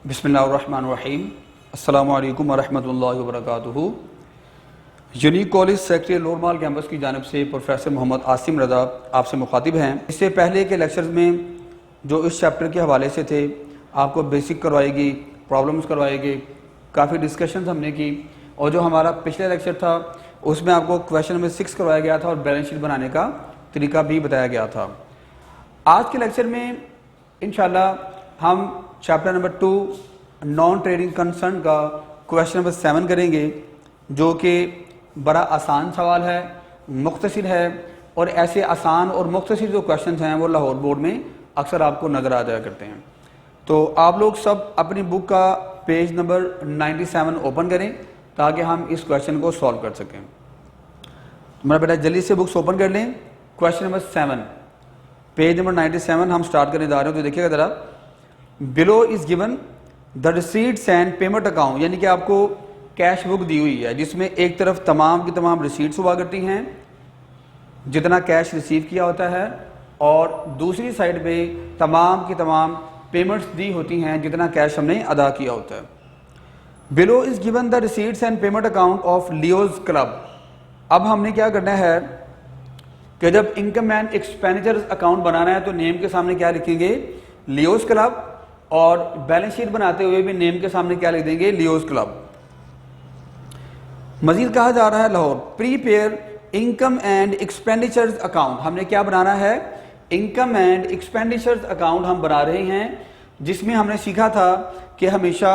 बिस्मिल्लाहिर्रहमानिर्रहीम। अस्सलामु अलैकुम वरहमतुल्लाहि वबरकातुहू। यूनिक कॉलेज सेक्रेटरी लोरमाल कैंपस की जानिब से प्रोफेसर मोहम्मद आसिम रज़ा आपसे मुखातिब हैं। इससे पहले के लेक्चर्स में जो इस चैप्टर के हवाले से थे, आपको बेसिक करवाएगी, प्रॉब्लम्स करवाएगी, काफ़ी डिस्कशंस हमने की, और जो हमारा पिछला लेक्चर था उसमें आपको क्वेश्चन नंबर 6 करवाया गया था और बैलेंस शीट बनाने का तरीका भी बताया गया था। आज के लेक्चर में इंशाल्लाह हम chapter number 2 non trading concern का क्वेश्चन नंबर 7 करेंगे, जो कि बड़ा आसान सवाल है, मुख्तसर है, और ऐसे आसान और मुख्तसर जो क्वेश्चन हैं वो लाहौर बोर्ड में अक्सर आपको नज़र आ जाया करते हैं। तो आप लोग सब अपनी बुक का पेज नंबर 97 ओपन करें ताकि हम इस क्वेश्चन को सॉल्व कर सकें। मेरा बेटा जल्दी से बुक्स ओपन कर लें। क्वेश्चन नंबर 7 पेज नंबर 97 हम स्टार्ट करने जा रहे हैं। तो देखिएगा ज़रा, below is given the receipts and payment account, यानी कि आपको कैश बुक दी हुई है जिसमें एक तरफ तमाम की तमाम रिसीट्स हुआ करती हैं जितना कैश रिसीव किया होता है, और दूसरी साइड पे तमाम की तमाम पेमेंट्स दी होती हैं जितना कैश हमने अदा किया होता है। Below is given the receipts and payment account of Leos club. अब हमने क्या करना है कि जब इनकम एंड एक्सपेंडिचर अकाउंट बनाना है तो नेम के सामने क्या लिखेंगे, लियोज क्लब, और बैलेंस शीट बनाते हुए भी नेम के सामने क्या लिख देंगे, लियोज क्लब। मजीद कहा जा रहा है Lahore prepare income and expenditures account. हमने क्या बनाना है, इनकम एंड एक्सपेंडिचर्स अकाउंट हम बना रहे हैं, जिसमें हमने सीखा था कि हमेशा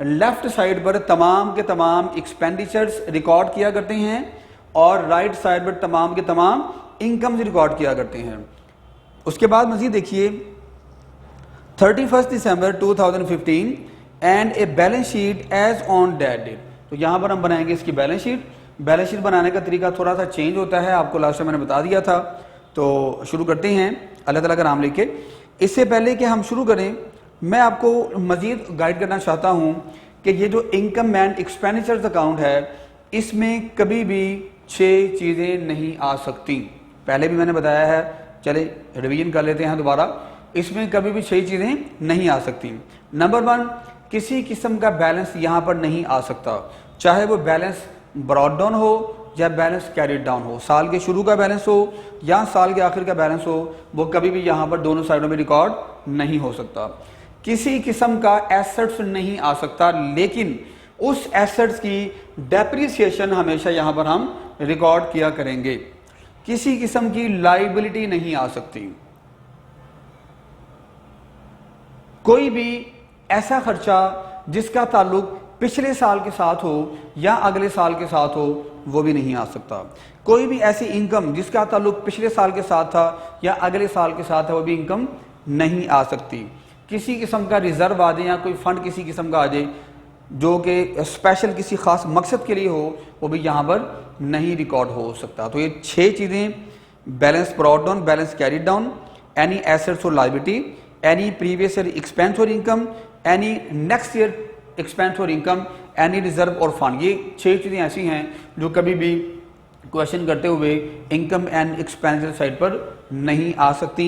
लेफ्ट साइड पर तमाम के तमाम एक्सपेंडिचर्स रिकॉर्ड किया करते हैं और राइट साइड पर तमाम के तमाम इनकम रिकॉर्ड किया करते हैं। उसके बाद मजीद देखिए 31 December 2015 and a balance sheet as on that date. तो यहाँ पर हम बनाएंगे इसकी बैलेंस शीट। बैलेंस शीट बनाने का तरीका थोड़ा सा चेंज होता है, आपको लास्ट में मैंने बता दिया था। तो शुरू करते हैं अल्लाह ताला का नाम लेके। इससे पहले कि हम शुरू करें, मैं आपको मजीद गाइड करना चाहता हूँ कि ये जो इनकम एंड एक्सपेंडिचर्स अकाउंट है, इसमें कभी भी 6 चीज़ें नहीं आ सकती। पहले भी मैंने बताया है, चले रिवीजन कर लेते हैं दोबारा। इसमें कभी भी 6 चीज़ें नहीं आ सकती। नंबर 1, किसी किस्म का बैलेंस यहाँ पर नहीं आ सकता, चाहे वो बैलेंस ब्रॉड डाउन हो या बैलेंस कैरिड डाउन हो, साल के शुरू का बैलेंस हो या साल के आखिर का बैलेंस हो, वो कभी भी यहाँ पर दोनों साइडों में रिकॉर्ड नहीं हो सकता। किसी किस्म का एसेट्स नहीं आ सकता, लेकिन उस एसेट्स की डेप्रिसिएशन हमेशा यहाँ पर हम रिकॉर्ड किया करेंगे। किसी किस्म की लाइबिलिटी नहीं आ सकती। कोई भी ऐसा खर्चा जिसका ताल्लुक पिछले साल के साथ हो या अगले साल के साथ हो, वो भी नहीं आ सकता। कोई भी ऐसी इनकम जिसका ताल्लुक पिछले साल के साथ था या अगले साल के साथ है, वो भी इनकम नहीं आ सकती। किसी किस्म का रिजर्व आ जाए या कोई फंड किसी किस्म का आ जाए जो कि स्पेशल किसी खास मकसद के लिए हो, वो भी यहाँ पर नहीं रिकॉर्ड हो सकता। तो ये 6 चीज़ें, balance brought down, balance carried down, any assets और liability, any previous year expense और income, any next year expense और इनकम, एनी रिजर्व और फंड। ये 6 चीज़ें ऐसी हैं जो कभी भी क्वेश्चन करते हुए इनकम एंड एक्सपेंडिचर साइड पर नहीं आ सकती।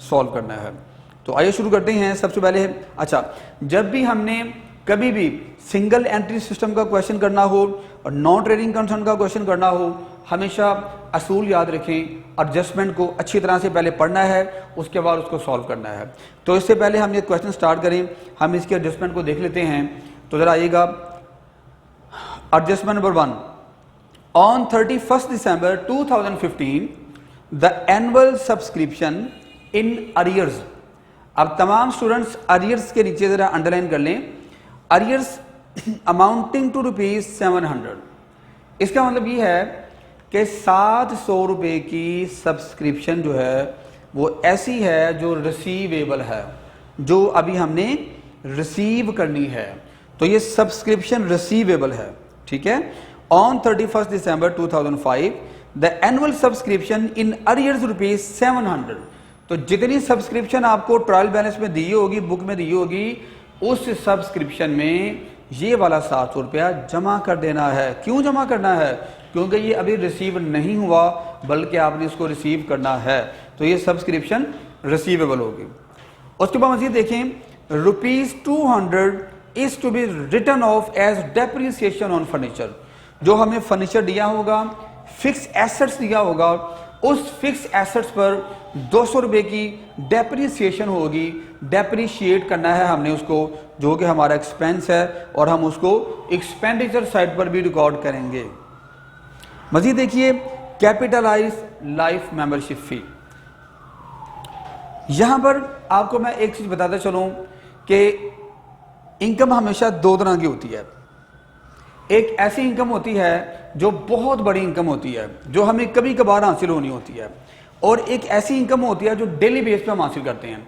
सॉल्व करना है। तो आइए शुरू करते हैं। सबसे पहले अच्छा, जब भी हमने कभी भी सिंगल एंट्री सिस्टम का क्वेश्चन करना हो और नॉन ट्रेडिंग कंसर्न का क्वेश्चन करना हो, हमेशा असूल याद रखें। एडजस्टमेंट को अच्छी तरह से पहले पढ़ना है, उसके बाद उसको सॉल्व करना है। तो इससे पहले हम ये क्वेश्चन स्टार्ट करें, हम इसके एडजस्टमेंट को देख लेते हैं। तो जरा आइएगा, adjustment number 1, on 31 December 2015 the annual subscription in arrears. अब तमाम स्टूडेंट्स अरियर्स के नीचे जरा अंडरलाइन कर लें, अरियर्स अमाउंटिंग टू ₹700। इसका मतलब ये है कि 700 रुपये की सब्सक्रिप्शन जो है वो ऐसी है जो रिसीवेबल है, जो अभी हमने रिसीव करनी है। तो ये सब्सक्रिप्शन रिसीवेबल है, ठीक है। On 31 December 2005 the annual subscription in arrears ₹700। तो जितनी सब्सक्रिप्शन आपको ट्रायल बैलेंस में दी होगी, बुक में दी होगी, उस सब्सक्रिप्शन में ये वाला 700 रुपया जमा कर देना है। क्यों जमा करना है? क्योंकि ये अभी रिसीव नहीं हुआ, बल्कि आपने इसको रिसीव करना है। तो ये सब्सक्रिप्शन रिसीवेबल होगी। उसके बाद मजीद देखें ₹200 is to be written off as depreciation on furniture. जो हमें फर्नीचर दिया होगा, फिक्स एसेट्स दिया होगा, उस फिक्स एसेट्स पर 200 रुपए की डेप्रिसिएशन होगी। डेप्रिशिएट करना है हमने उसको, जो कि हमारा एक्सपेंस है, और हम उसको एक्सपेंडिचर साइड पर भी रिकॉर्ड करेंगे। मजीद देखिए कैपिटलाइज लाइफ मेंबरशिप फी। यहां पर आपको मैं एक चीज बताता चलूं कि इनकम हमेशा दो तरह की होती है। एक ऐसी इनकम होती है जो बहुत बड़ी इनकम होती है, जो हमें कभी कभार हासिल होनी होती है, और एक ऐसी इनकम होती है जो डेली बेस पे हम हासिल करते हैं।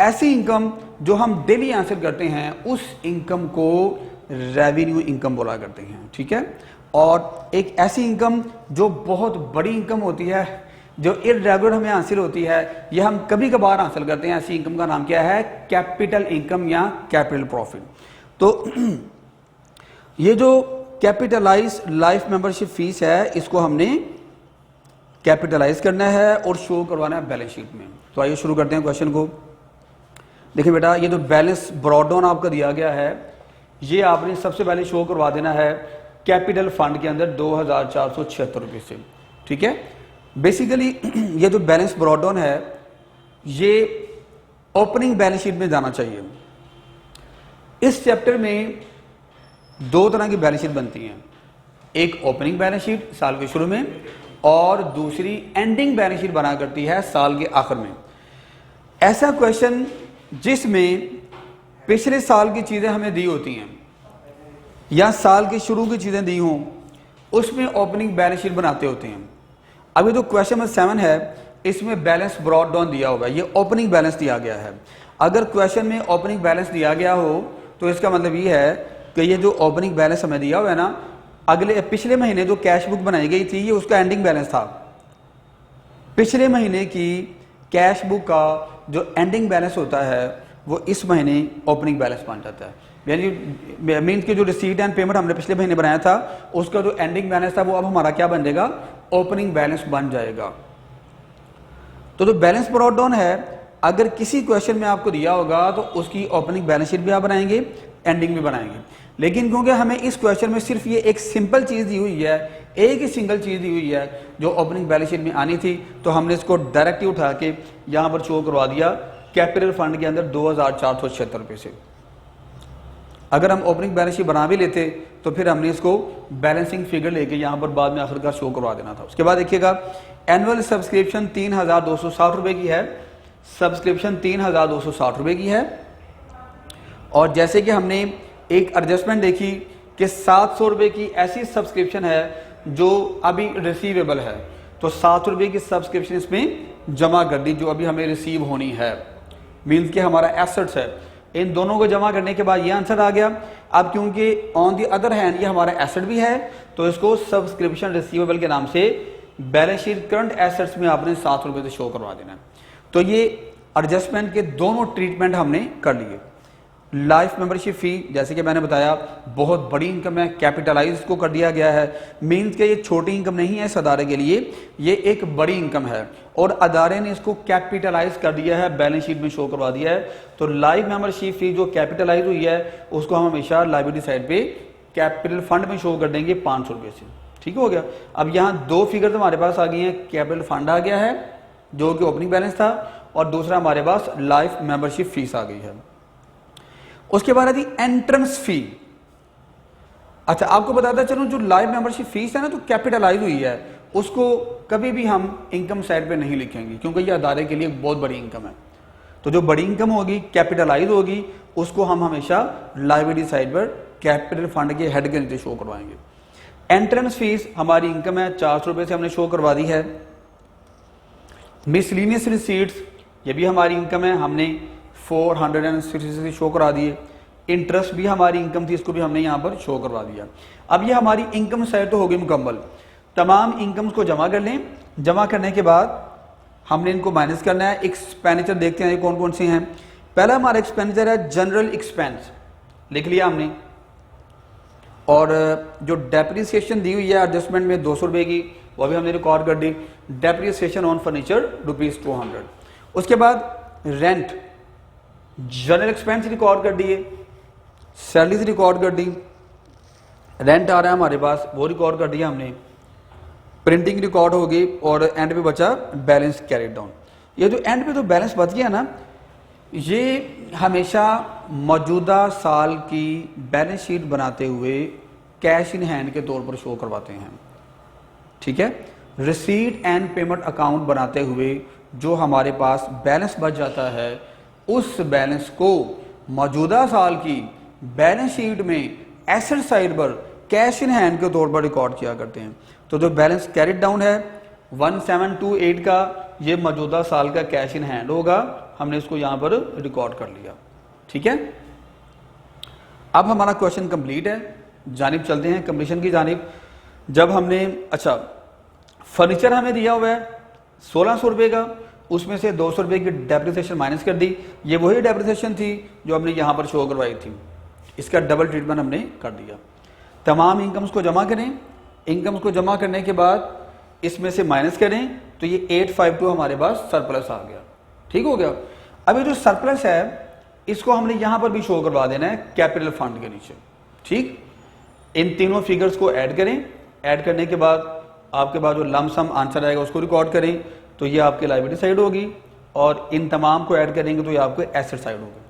ऐसी इनकम जो हम डेली हासिल करते हैं, उस इनकम को रेवेन्यू इनकम बोला करते हैं, ठीक है। और एक ऐसी इनकम जो बहुत बड़ी इनकम होती है, जो इर्रेगुलर हमें हासिल होती है, ये हम कभी कभार हासिल करते हैं, ऐसी इनकम का नाम क्या है? कैपिटल इनकम या कैपिटल प्रॉफिट। तो ये जो कैपिटलाइज लाइफ मेंबरशिप फीस है, इसको हमने कैपिटलाइज करना है और शो करवाना है बैलेंस शीट में। तो आइए शुरू करते हैं क्वेश्चन को। देखिए बेटा, ये जो बैलेंस ब्रॉड डाउन आपका दिया गया है, ये आपने सबसे पहले शो करवा देना है कैपिटल फंड के अंदर 2476 रुपये से, ठीक है। बेसिकली ये जो बैलेंस ब्रॉड डाउन है, ये ओपनिंग बैलेंस शीट में जाना चाहिए। इस चैप्टर में दो तरह की बैलेंस शीट बनती हैं, एक ओपनिंग बैलेंस शीट साल के शुरू में, और दूसरी एंडिंग बैलेंस शीट बना करती है साल के आखिर में। ऐसा क्वेश्चन जिसमें पिछले साल की चीजें हमें दी होती हैं या साल के शुरू की चीजें दी हों, उसमें ओपनिंग बैलेंस शीट बनाते होते हैं। अभी जो क्वेश्चन नंबर 7 है, इसमें बैलेंस ब्रॉड डाउन दिया होगा, ये ओपनिंग बैलेंस दिया गया है। अगर क्वेश्चन में ओपनिंग बैलेंस दिया गया हो तो इसका मतलब ये है कि ये जो ओपनिंग बैलेंस हमें दिया हुआ है ना, पिछले महीने जो कैश बुक बनाई गई थी, ये उसका एंडिंग बैलेंस था। पिछले महीने की कैश बुक का जो एंडिंग बैलेंस होता है, वो इस महीने ओपनिंग बैलेंस बन जाता है। यानी मीन्स की जो रिसीट एंड पेमेंट हमने पिछले महीने बनाया था, उसका जो एंडिंग बैलेंस था, वो अब हमारा क्या बन जाएगा? ओपनिंग बैलेंस बन जाएगा। तो जो बैलेंस ब्रॉड डाउन है, अगर किसी क्वेश्चन में आपको दिया होगा तो उसकी ओपनिंग बैलेंस शीट भी आप बनाएंगे, एंडिंग भी बनाएंगे। लेकिन क्योंकि हमें इस क्वेश्चन में सिर्फ ये एक सिंपल चीज दी हुई है, एक ही सिंगल चीज दी हुई है जो ओपनिंग बैलेंस शीट में आनी थी, तो हमने इसको डायरेक्टली उठा के यहां पर शो करवा दिया कैपिटल फंड के अंदर 2476 रुपये से। अगर हम ओपनिंग बैलेंस शीट बना भी लेते तो फिर हमने इसको बैलेंसिंग फिगर लेके यहां पर बाद में आखिरकार शो करवा देना था। उसके बाद देखिएगा, एनुअल सब्सक्रिप्शन 3260 रुपये की है, सब्सक्रिप्शन 3260 रुपये की है। और जैसे कि हमने एक एडजस्टमेंट देखी कि 700 रुपये की ऐसी सब्सक्रिप्शन है जो अभी रिसीवेबल है, तो 700 रुपये की सब्सक्रिप्शन इसमें जमा कर दी जो अभी हमें रिसीव होनी है, मीन्स कि हमारा एसेट्स है। इन दोनों को जमा करने के बाद ये आंसर आ गया। अब क्योंकि ऑन दी अदर हैंड ये हमारा एसेट भी है, तो इसको सब्सक्रिप्शन रिसीवेबल के नाम से बैलेंस शीट करंट एसेट्स में आपने 700 रुपये से शो करवा देना है। तो ये एडजस्टमेंट के दोनों ट्रीटमेंट हमने कर लिए। लाइफ मेंबरशिप फी, जैसे कि मैंने बताया, बहुत बड़ी इनकम है, कैपिटलाइज को कर दिया गया है। मीन्स के ये छोटी इनकम नहीं है इस अदारे के लिए, ये एक बड़ी इनकम है और अदारे ने इसको कैपिटलाइज कर दिया है, बैलेंस शीट में शो करवा दिया है। तो लाइफ मेंबरशिप फी जो कैपिटलाइज हुई है, उसको हम हमेशा लायबिलिटी साइड पे कैपिटल फंड में शो कर देंगे 500 रुपये से। ठीक हो गया। अब यहाँ दो फिगर हमारे पास आ गई है, कैपिटल फंड आ गया है जो कि ओपनिंग बैलेंस था, और दूसरा हमारे पास लाइफ मेंबरशिप फीस आ गई है। उसके बाद आती एंट्रेंस फी। अच्छा, आपको बताता चलूं, जो लाइफ मेंबरशिप फीस है ना, तो कैपिटलाइज हुई है, उसको कभी भी हम इनकम साइड पे नहीं लिखेंगे क्योंकि ये अदारे के लिए बहुत बड़ी इनकम है। तो जो बड़ी इनकम होगी, कैपिटलाइज होगी, उसको हम हमेशा लायबिलिटी साइड पर कैपिटल फंड के हेड के नीचे शो करवाएंगे। एंट्रेंस फीस हमारी इनकम है, 400 रुपये से हमने शो करवा दी है। मिसलिनियस रिसीट्स, ये भी हमारी इनकम है, हमने 460 शो करा दिए। इंटरेस्ट भी हमारी इनकम थी, इसको भी हमने यहाँ पर शो करवा दिया। अब ये हमारी इनकम साइड तो होगी मुकम्मल। तमाम इनकम्स को जमा कर लें। जमा करने के बाद हमने इनको माइनस करना है। एक्सपेंडिचर देखते हैं ये कौन कौन से हैं। पहला हमारा एक्सपेंडिचर है जनरल एक्सपेंस, लिख लिया हमने। और जो डेप्रिसिएशन दी हुई है एडजस्टमेंट में 200 रुपये की, वो भी हमने रिकॉर्ड कर दी। Depreciation on furniture ₹200। उसके बाद रेंट, जनरल एक्सपेंस रिकॉर्ड कर दिए, सैलरीज रिकॉर्ड कर दी, रेंट आ रहा है हमारे पास वो रिकॉर्ड कर दिया हमने, प्रिंटिंग रिकॉर्ड हो गई और एंड पे बचा बैलेंस कैरिड डाउन। ये जो एंड पे जो बैलेंस बच गया ना, ये हमेशा मौजूदा साल की बैलेंस शीट बनाते हुए कैश इन हैंड के तौर पर शो करवाते हैं। ठीक है, रिसीट एंड पेमेंट अकाउंट बनाते हुए जो हमारे पास बैलेंस बच जाता है उस बैलेंस को मौजूदा साल की बैलेंस शीट में एसेट साइड पर कैश इन हैंड के तौर पर रिकॉर्ड किया करते हैं। तो जो बैलेंस कैरिड डाउन है 1728 का, ये मौजूदा साल का कैश इन हैंड होगा, हमने इसको यहां पर रिकॉर्ड कर लिया। ठीक है, अब हमारा क्वेश्चन कंप्लीट है, जानिब चलते हैं कंप्लीशन की जानिब। जब हमने अच्छा फर्नीचर हमें दिया हुआ है 1600 रुपये का, उसमें से 200 रुपये की डेप्रिसिएशन माइनस कर दी, ये वही डेप्रिसिएशन थी जो हमने यहाँ पर शो करवाई थी, इसका डबल ट्रीटमेंट हमने कर दिया। तमाम इनकम्स को जमा करें, इनकम्स को जमा करने के बाद इसमें से माइनस करें तो ये 852 हमारे पास सरप्लस आ गया। ठीक हो गया। अब ये जो सरप्लस है इसको हमने यहाँ पर भी शो करवा देना है कैपिटल फंड के नीचे। ठीक, इन तीनों फिगर्स को ऐड करें, ऐड करने के बाद आपके पास जो लमसम आंसर आएगा उसको रिकॉर्ड करें, तो ये आपकी लायबिलिटी साइड होगी और इन तमाम को ऐड करेंगे तो ये आपके एसेट साइड होगी।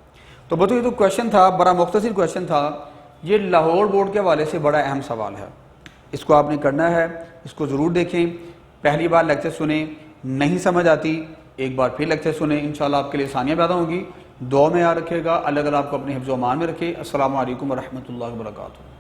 तो बताओ ये तो क्वेश्चन था, बड़ा मुख्तसर क्वेश्चन था, ये लाहौर बोर्ड के हवाले से बड़ा अहम सवाल है, इसको आपने करना है, इसको ज़रूर देखें। पहली बार लेक्चर सुने, नहीं समझ आती एक बार फिर लेक्चर सुने, इंशाल्लाह आपके लिए आसानियाँ पैदा होंगी। दुआ में याद रखिएगा, अल्लाह ताला आपको अपने हिफ्ज़-ओ-अमान में रखे। अस्सलामु अलैकुम व रहमतुल्लाहि व बरकातुहू।